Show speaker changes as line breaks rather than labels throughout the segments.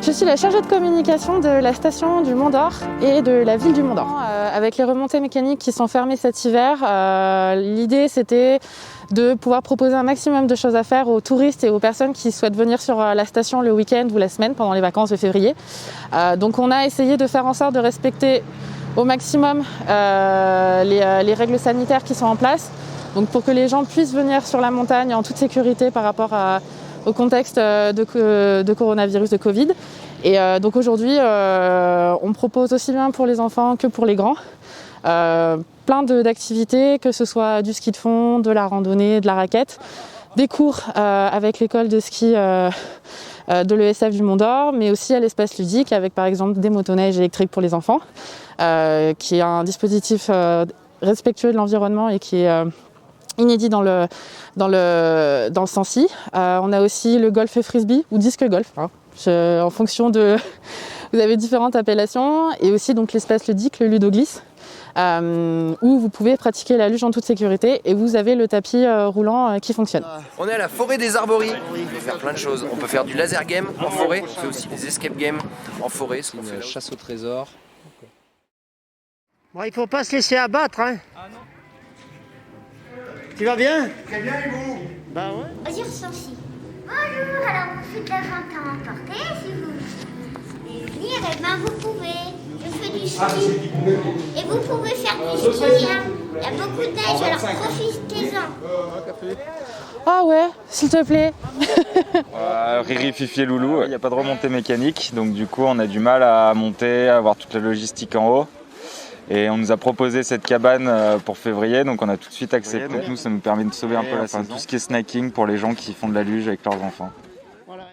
Je suis la chargée de communication de la station du Mont d'Or et de la ville du Mont d'Or. Avec les remontées mécaniques qui sont fermées cet hiver, l'idée c'était de pouvoir proposer un maximum de choses à faire aux touristes et aux personnes qui souhaitent venir sur la station le week-end ou la semaine pendant les vacances de février. Donc on a essayé de faire en sorte de respecter au maximum les règles sanitaires qui sont en place, donc pour que les gens puissent venir sur la montagne en toute sécurité par rapport au contexte de coronavirus, de Covid. Et donc aujourd'hui, on propose aussi bien pour les enfants que pour les grands plein d'activités, que ce soit du ski de fond, de la randonnée, de la raquette, des cours avec l'école de ski de l'ESF du Mont d'Or, mais aussi à l'espace ludique avec par exemple des motoneiges électriques pour les enfants, qui est un dispositif respectueux de l'environnement et qui est inédit dans le Sancy. On a aussi le golf frisbee ou disque golf, en fonction de... Vous avez différentes appellations, et aussi donc l'espace ludique, le ludoglisse, où vous pouvez pratiquer la luge en toute sécurité, et vous avez le tapis roulant qui fonctionne.
On est à la forêt des Arbories. On peut faire plein de choses. On peut faire du laser game en forêt. On fait aussi des escape games en forêt. Ce qu'on fait
chasse au trésor.
Bon, il faut pas se laisser abattre, hein. Ah non. Tu vas bien?
Très bien, et vous?
Bah ouais.
Vas-y, Sancy. Bonjour, alors vous faites de la vente à emporter, si vous voulez venir, et ben vous pouvez. Je fais du ski. Et vous pouvez faire du ski, hein. Il y a beaucoup de neige, alors profitez-en.
Ah ouais, s'il te plaît.
Riri, Fifi et Loulou, il n'y a pas de remontée mécanique, donc du coup on a du mal à monter, à avoir toute la logistique en haut. Et on nous a proposé cette cabane pour février, donc on a tout de suite accepté. Donc nous, ça nous permet de sauver un peu la saison. Tout ce qui est snacking pour les gens qui font de la luge avec leurs enfants.
Voilà.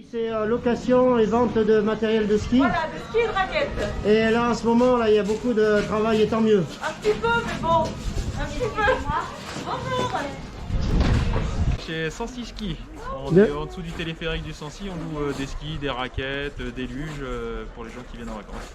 C'est location et vente de matériel de ski.
Voilà, de ski et de raquettes.
Et là, en ce moment, là, il y a beaucoup de travail, et tant mieux.
Un petit peu, mais bon, un petit peu. Bonjour.
Chez Sancy Ski, on est en dessous du téléphérique du Sancy, on loue des skis, des raquettes, des luges pour les gens qui viennent en vacances.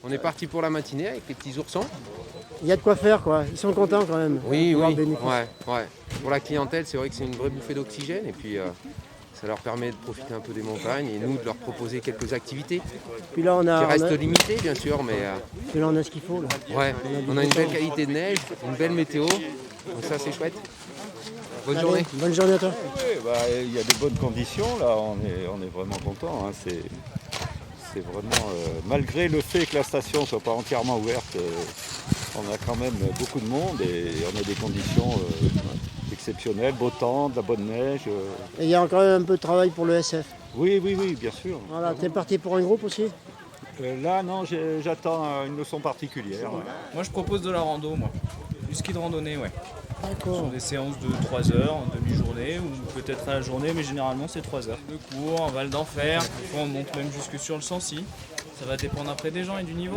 On est parti pour la matinée avec les petits oursons.
Il y a de quoi faire, quoi. Ils sont contents quand même.
Oui,
Voir
oui.
le bénéfice.
Ouais. Pour la clientèle, c'est vrai que c'est une vraie bouffée d'oxygène. Et puis, ça leur permet de profiter un peu des montagnes et nous de leur proposer quelques activités
Puis là,
qui restent limitées, bien sûr. Mais
puis là, on a ce qu'il faut. Là.
ouais, on a une belle qualité de neige, une belle météo. Donc ça, c'est chouette. Bonne
Allez,
journée.
Bonne journée à toi.
Oui, il y a des bonnes conditions, là, on est vraiment content. Hein. C'est vraiment, malgré le fait que la station ne soit pas entièrement ouverte, on a quand même beaucoup de monde et on a des conditions exceptionnelles, beau temps, de la bonne neige.
Et il y a encore un peu de travail pour le SF.
Oui, bien sûr.
Voilà, t'es parti pour un groupe aussi?
Là, non, j'attends une leçon particulière.
Moi, je propose de la rando, moi. Du ski de randonnée, ouais.
D'accord.
Sur des séances de 3 heures, en demi-journée, ou peut-être à la journée, mais généralement c'est 3 heures. De cours, en Val d'Enfer, des fois on monte même jusque sur le Sancy. Ça va dépendre après des gens et du niveau.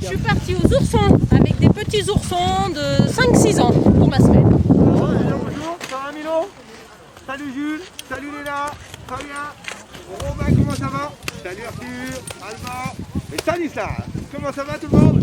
Je suis partie aux oursons, avec des petits oursons de 5-6 ans pour ma semaine.
Bonjour, ça va Milo? Salut Jules, salut Léla, Fabien, Romain, comment ça va? Salut Arthur, Alba et Stanislas. Comment ça va tout le monde?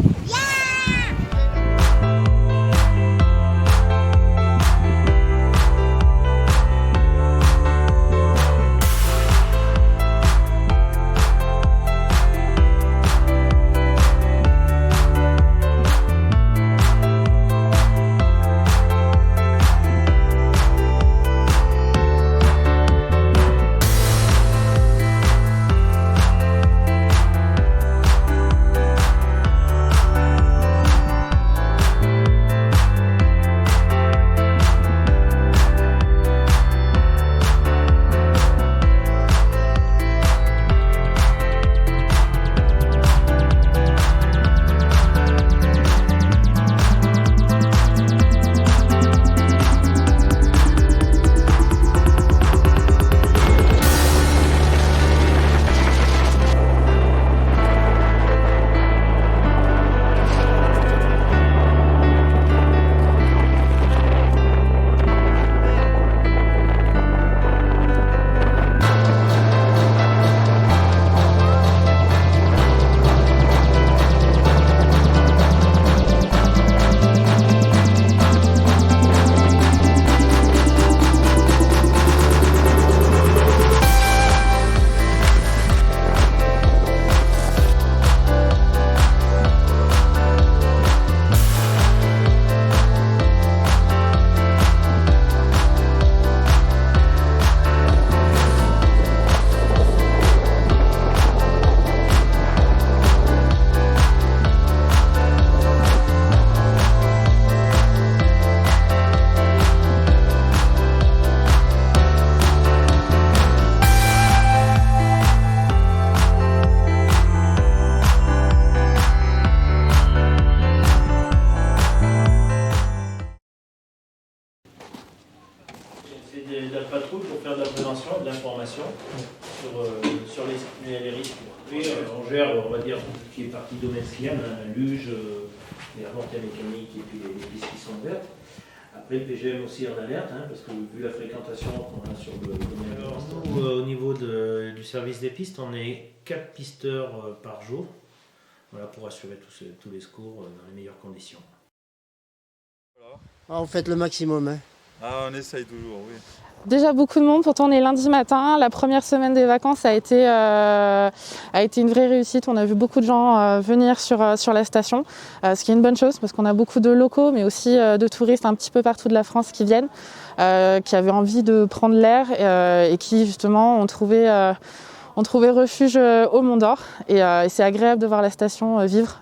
C'est de la patrouille pour faire de la prévention et de l'information sur les risques. Et on gère, on va dire, tout ce qui est partie domestique, luge, les remontées mécaniques et puis les pistes qui sont vertes. Après, le PGM aussi en alerte, parce que vu la fréquentation qu'on a sur le domaine. Alors, nous, au niveau du service des pistes, on est 4 pisteurs par jour, voilà, pour assurer tous les secours dans les meilleures conditions.
Ah, vous faites le maximum. Hein.
Ah, on essaye toujours, oui.
Déjà beaucoup de monde, pourtant on est lundi matin. La première semaine des vacances a été une vraie réussite. On a vu beaucoup de gens venir sur la station, ce qui est une bonne chose parce qu'on a beaucoup de locaux, mais aussi de touristes un petit peu partout de la France qui viennent, qui avaient envie de prendre l'air et qui justement ont trouvé refuge au Mont d'Or. Et c'est agréable de voir la station vivre